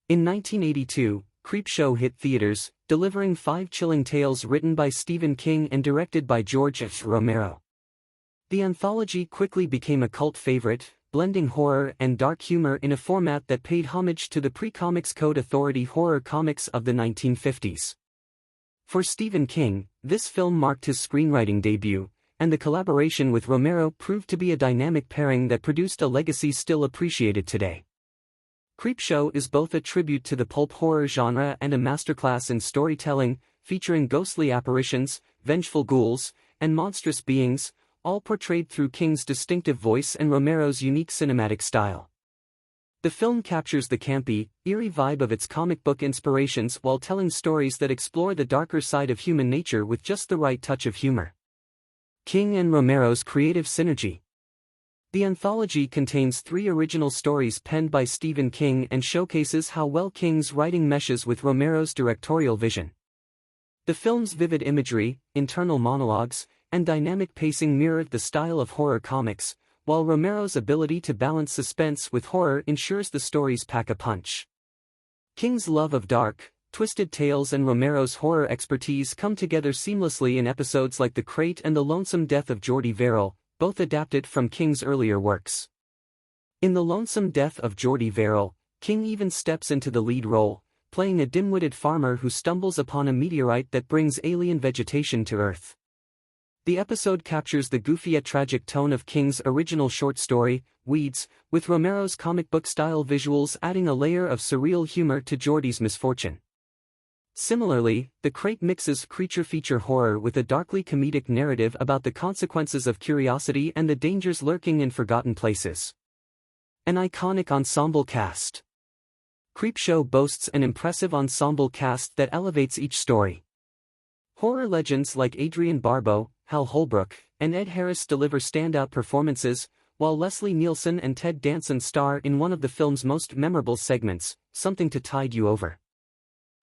In 1982, Creepshow hit theaters, delivering 5 chilling tales written by Stephen King and directed by George F. Romero. The anthology quickly became a cult favorite, blending horror and dark humor in a format that paid homage to the pre-Comics Code Authority horror comics of the 1950s. For Stephen King, this film marked his screenwriting debut, and the collaboration with Romero proved to be a dynamic pairing that produced a legacy still appreciated today. Creepshow is both a tribute to the pulp horror genre and a masterclass in storytelling, featuring ghostly apparitions, vengeful ghouls, and monstrous beings, all portrayed through King's distinctive voice and Romero's unique cinematic style. The film captures the campy, eerie vibe of its comic book inspirations while telling stories that explore the darker side of human nature with just the right touch of humor. King and Romero's creative synergy. The anthology contains 3 original stories penned by Stephen King and showcases how well King's writing meshes with Romero's directorial vision. The film's vivid imagery, internal monologues, and dynamic pacing mirrored the style of horror comics, while Romero's ability to balance suspense with horror ensures the stories pack a punch. King's love of dark, twisted tales and Romero's horror expertise come together seamlessly in episodes like The Crate and The Lonesome Death of Geordie Verrill, both adapted from King's earlier works. In The Lonesome Death of Geordie Verrill, King even steps into the lead role, playing a dim-witted farmer who stumbles upon a meteorite that brings alien vegetation to Earth. The episode captures the goofy yet tragic tone of King's original short story, Weeds, with Romero's comic book-style visuals adding a layer of surreal humor to Geordie's misfortune. Similarly, The Crate mixes creature feature horror with a darkly comedic narrative about the consequences of curiosity and the dangers lurking in forgotten places. An iconic ensemble cast. Creepshow boasts an impressive ensemble cast that elevates each story. Horror legends like Adrienne Barbeau, Hal Holbrook, and Ed Harris deliver standout performances, while Leslie Nielsen and Ted Danson star in one of the film's most memorable segments, Something to Tide You Over.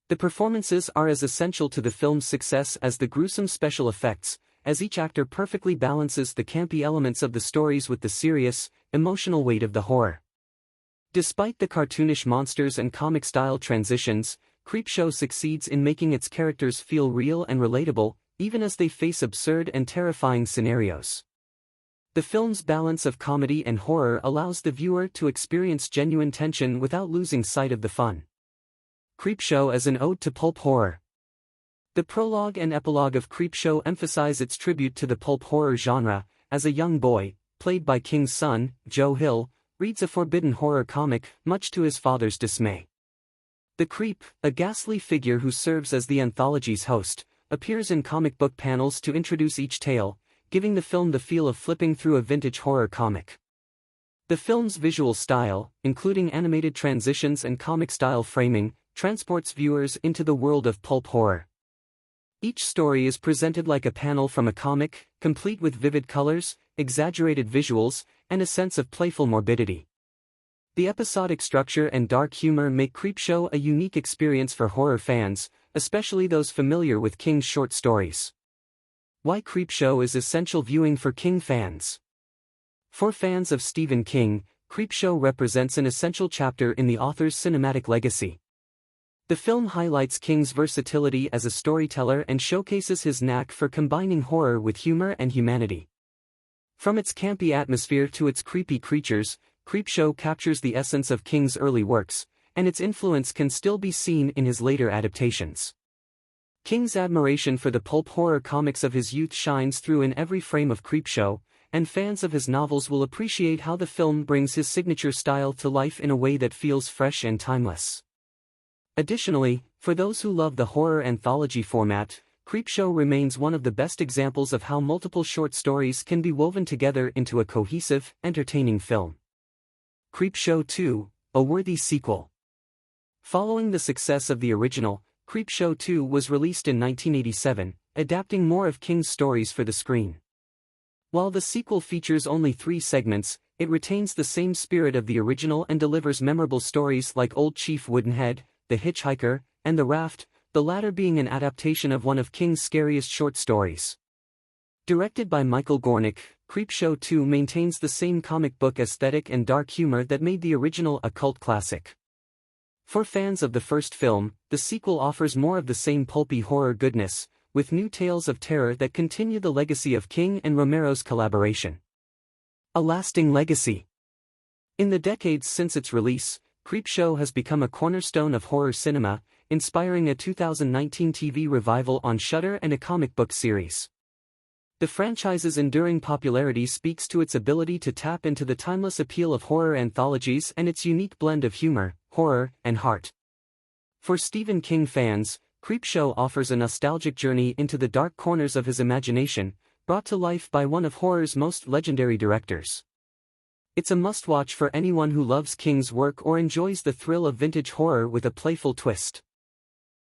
The performances are as essential to the film's success as the gruesome special effects, as each actor perfectly balances the campy elements of the stories with the serious, emotional weight of the horror. Despite the cartoonish monsters and comic-style transitions, Creepshow succeeds in making its characters feel real and relatable, even as they face absurd and terrifying scenarios. The film's balance of comedy and horror allows the viewer to experience genuine tension without losing sight of the fun. Creepshow as an ode to pulp horror. The prologue and epilogue of Creepshow emphasize its tribute to the pulp horror genre, as a young boy, played by King's son, Joe Hill, reads a forbidden horror comic, much to his father's dismay. The Creep, a ghastly figure who serves as the anthology's host, appears in comic book panels to introduce each tale, giving the film the feel of flipping through a vintage horror comic. The film's visual style, including animated transitions and comic-style framing, transports viewers into the world of pulp horror. Each story is presented like a panel from a comic, complete with vivid colors, exaggerated visuals, and a sense of playful morbidity. The episodic structure and dark humor make Creepshow a unique experience for horror fans, especially those familiar with King's short stories. Why Creepshow is essential viewing for King fans. For fans of Stephen King, Creepshow represents an essential chapter in the author's cinematic legacy. The film highlights King's versatility as a storyteller and showcases his knack for combining horror with humor and humanity. From its campy atmosphere to its creepy creatures, Creepshow captures the essence of King's early works, and its influence can still be seen in his later adaptations. King's admiration for the pulp horror comics of his youth shines through in every frame of Creepshow, and fans of his novels will appreciate how the film brings his signature style to life in a way that feels fresh and timeless. Additionally, for those who love the horror anthology format, Creepshow remains one of the best examples of how multiple short stories can be woven together into a cohesive, entertaining film. Creepshow 2, a worthy sequel. Following the success of the original, Creepshow 2 was released in 1987, adapting more of King's stories for the screen. While the sequel features only 3 segments, it retains the same spirit of the original and delivers memorable stories like Old Chief Woodenhead, The Hitchhiker, and The Raft, the latter being an adaptation of one of King's scariest short stories. Directed by Michael Gornick, Creepshow 2 maintains the same comic book aesthetic and dark humor that made the original a cult classic. For fans of the first film, the sequel offers more of the same pulpy horror goodness, with new tales of terror that continue the legacy of King and Romero's collaboration. A lasting legacy. In the decades since its release, Creepshow has become a cornerstone of horror cinema, inspiring a 2019 TV revival on Shudder and a comic book series. The franchise's enduring popularity speaks to its ability to tap into the timeless appeal of horror anthologies and its unique blend of humor, horror, and heart. For Stephen King fans, Creepshow offers a nostalgic journey into the dark corners of his imagination, brought to life by one of horror's most legendary directors. It's a must-watch for anyone who loves King's work or enjoys the thrill of vintage horror with a playful twist.